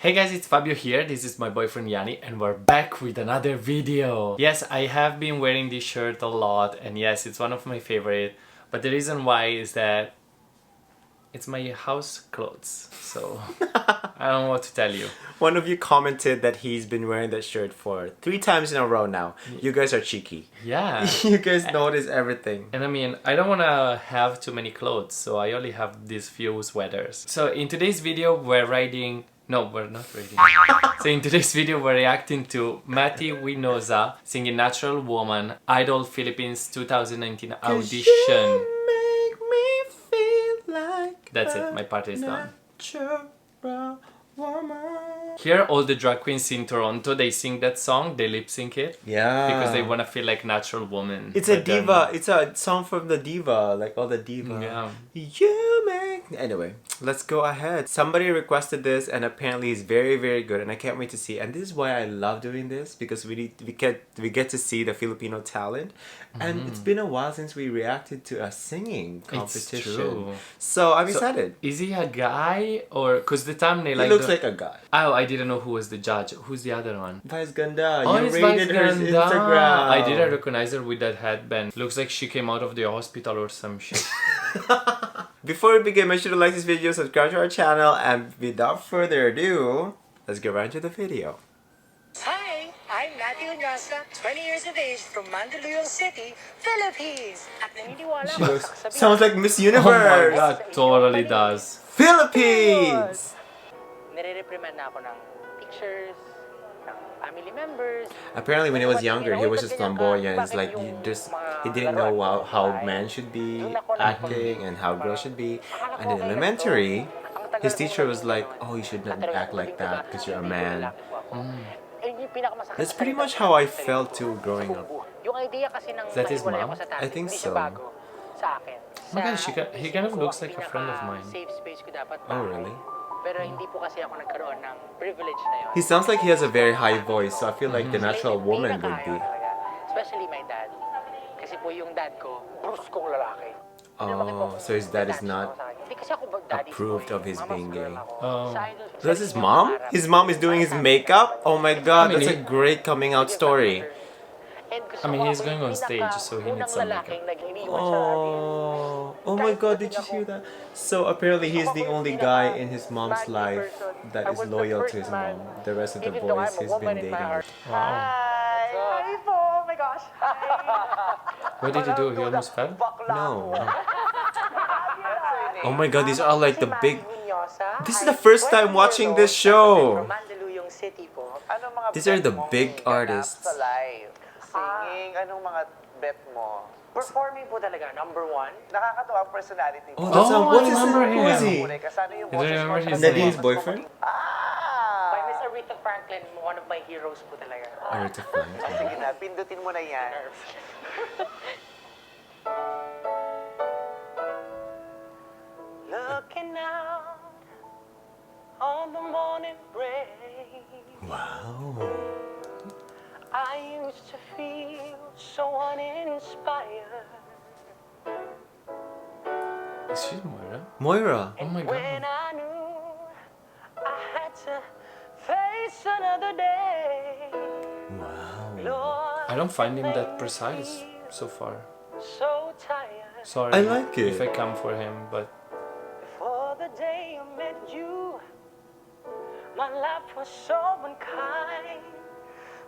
Hey guys, it's Fabio here. This is my boyfriend Yani and we're back with another video. Yes, I have been wearing this shirt a lot and yes, it's one of my favorite. But the reason why is that it's my house clothes. So I don't know what to tell you. One of you commented that he's been wearing that shirt for 3 times in a row now. You guys are cheeky. Yeah. You guys notice everything. And I mean, I don't want to have too many clothes, so I only have these few sweaters. So in today's video, we're riding... No, we're not riding. So in today's video, we're reacting to Matty Juniosa singing Natural Woman, Idol Philippines 2019 audition. Make me feel like That's it, my part is done. natural woman. Here, all the drag queens in Toronto, they sing that song, they lip sync it. Yeah. Because they want to feel like natural woman. It's a But they're diva. not. It's a song from the diva. Like all the diva. Yeah. You make... Anyway, let's go ahead. Somebody requested this and apparently it's very, very good. And I can't wait to see. And this is why I love doing this. Because we get to see the Filipino talent. And it's been a while since we reacted to a singing competition. It's true. So I'm excited. Is he a guy or... Because the thumbnail... He looks like a guy. Oh, I didn't know who was the judge. Who's the other one? Vice Ganda. Oh, You it's rated Vice her Ganda. Instagram. I didn't recognize her with that headband. Looks like she came out of the hospital or some shit. Before we begin, make sure to like this video, subscribe to our channel, and without further ado, let's get right into the video. Hi, I'm Matty Juniosa, 20 years of age from Mandaluyong City, Philippines. At naniniwala She ko, looks, sabihan sounds like Miss Oh Universe! my god, totally does. Philippines! nire-reprimand na ako ng pictures, ng family members. Apparently when he was younger, he was just flamboyant. It's like he didn't know how men should be acting and how girls should be. And in elementary, his teacher was like, oh, you should not act like that because you're a man. That's pretty much how I felt too growing up. That is mom? I think so. Oh my gosh, he kind of looks like a friend of mine. Oh, really? Pero hindi po kasi ako nagkaroon ng privilege na yun. He sounds like he has a very high voice, so I feel like the natural woman would be. Especially my dad. Kasi po yung dad ko, bruskong lalaki. Oh, so his dad is not approved of his being gay. Oh. That's his mom? His mom is doing his makeup? Oh my god, that's a great coming out story. I mean, he's going on stage, so he needs some makeup. Oh, oh my god, did you hear that? So apparently he's the only guy in his mom's life that is loyal to his mom. The rest of the boys he's been dating. Wow. Hi po! Oh my gosh! What did he do? He almost fell? No. Oh my god, these are like the big... This is the first time watching this show! These are the big artists. Singing, anong mga bet mo? Performing po talaga, number one. Nakakatawa ang personality mo. Oh, that's Oh, what I is remember it? Who is he? Kasano yung You don't remember his That name? his boyfriend? By Miss Aretha Franklin, one of my heroes po talaga. Aretha Franklin. Sige na, pindutin mo na yan. Looking out on the morning rain, Wow. I used to feel so uninspired. Is she Moira? Moira. Oh my When god. I knew I had to face another day. Wow. Lord, I don't find him that precise so far. so tired. Sorry I like it. if I come for him, but For the day I met you, my life was so unkind.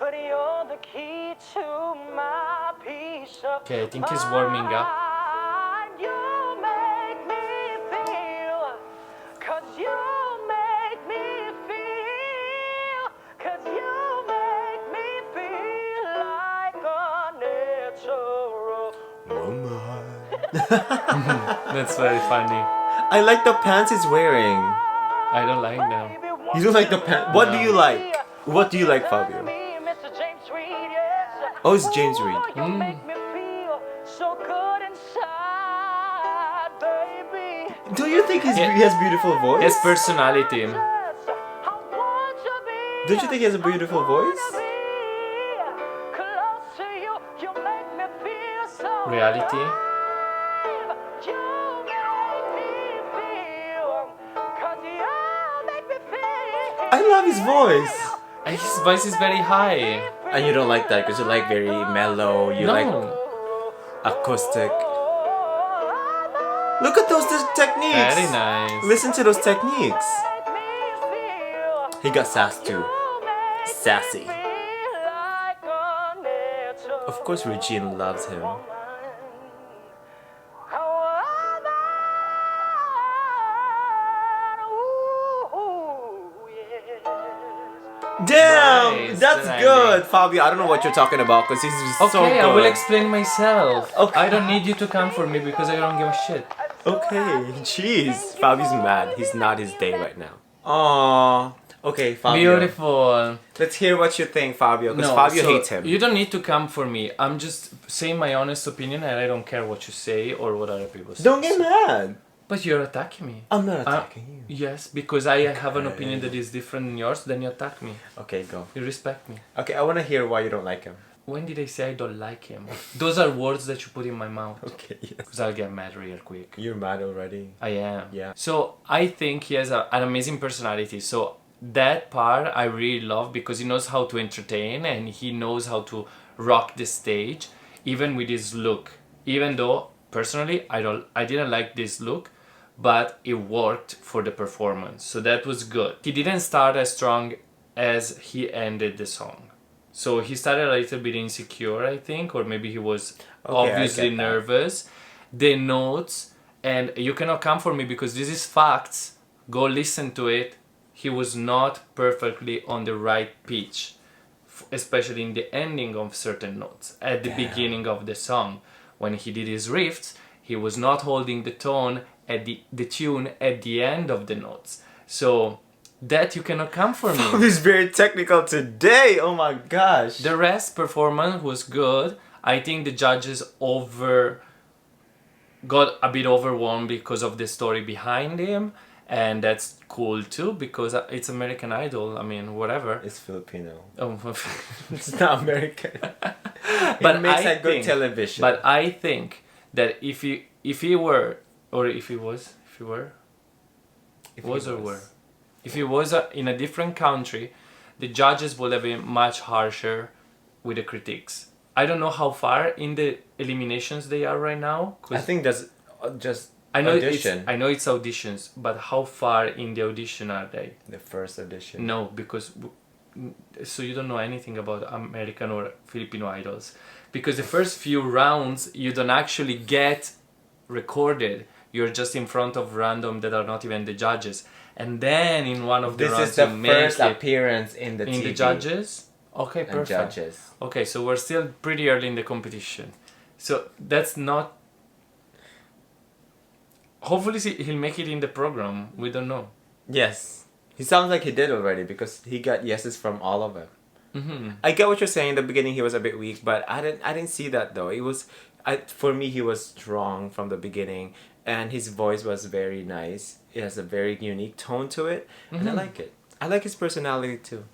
But you're the key to my peace of okay, I think he's warming up. mind. You make me feel, 'cause you make me feel, 'cause you make me feel like a natural. Woman. That's very funny. I like the pants he's wearing. I don't like them. You don't like the pants? What do you like? What do you like, Fabio? Oh, it's James Reid. You make me feel so good inside, baby. Do you think he has beautiful voice? His personality. Don't you think he has a beautiful voice? Reality. I I love love his voice. And his voice is very high. And you don't like that because you like very mellow. You No. like acoustic. Look at those techniques. Very nice. Listen to those techniques. He got sass too. Sassy. Of course, Regine loves him. Damn, Nice, that's the good, ending. Fabio. I don't know what you're talking about because he's so good. Okay, I will explain myself. Okay. I don't need you to come for me because I don't give a shit. Okay, jeez. Fabio's mad. He's not his day right now. Aww. Okay, Fabio. Beautiful. Let's hear what you think, Fabio, because No, Fabio so hates him. You don't need to come for me. I'm just saying my honest opinion and I don't care what you say or what other people say. Don't get mad. But you're attacking me. I'm not attacking you. Yes, because I have an opinion that is different than yours, then you attack me. Okay, go. You respect me. Okay, I want to hear why you don't like him. When did I say I don't like him? Those are words that you put in my mouth. Okay, yes. Because I'll get mad real quick. You're mad already. I am. Yeah. So I think he has an amazing personality. So that part I really love because he knows how to entertain and he knows how to rock the stage, even with his look. Even though personally I didn't like this look, but it worked for the performance. So that was good. He didn't start as strong as he ended the song. So he started a little bit insecure, I think, or maybe he was obviously I get that. nervous. The notes, and you cannot come for me because this is facts. Go listen to it. He was not perfectly on the right pitch, especially in the ending of certain notes. At the beginning of the song, when he did his riffs, he was not holding the tone at the tune at the end of the notes. So that you cannot come for me. He's very technical today. Oh my gosh. The rest performance was good. I think the judges got a bit overwhelmed because of the story behind him, and that's cool too because it's American Idol. I mean, whatever. It's Filipino. Oh, It's not American. but It makes I like good think, television. But I think that if he were in a different country, the judges would have been much harsher with the critiques. I don't know how far in the eliminations they are right now. I think that's just I know audition. I know it's auditions, but how far in the audition are they? The first audition. No, because so you don't know anything about American or Filipino idols, because the first few rounds you don't actually get recorded. You're just in front of random that are not even the judges, and then in one of the This rounds is the you make first it appearance in the in TV the judges. Okay, and perfect. judges. Okay, so we're still pretty early in the competition, so that's not. Hopefully he'll make it in the program. We don't know. Yes, he sounds like he did already because he got yeses from all of them. Mm-hmm. I get what you're saying. In the beginning, he was a bit weak, but I didn't see that though. For me, he was strong from the beginning, and his voice was very nice. It has a very unique tone to it, and I like it. I like his personality too.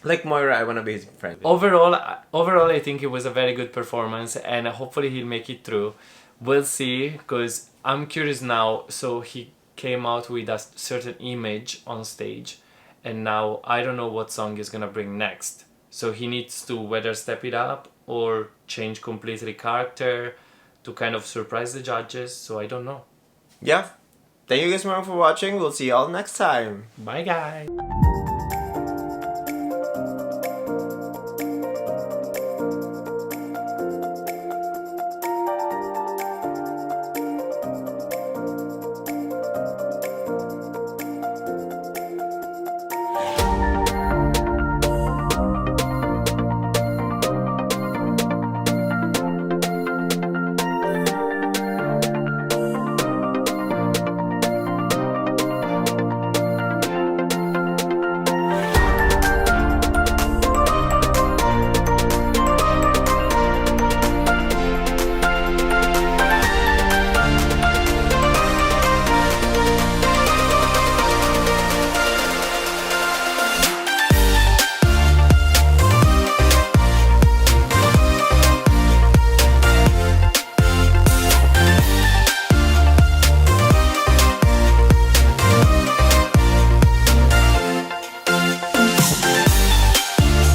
Like Moira, I want to be his friend. Overall, I think it was a very good performance, and hopefully he'll make it through. We'll see, because I'm curious now. So he came out with a certain image on stage, and now I don't know what song he's gonna bring next. So he needs to whether step it up or change completely character to kind of surprise the judges. So I don't know. Yeah. Thank you guys for watching. We'll see you all next time. Bye guys.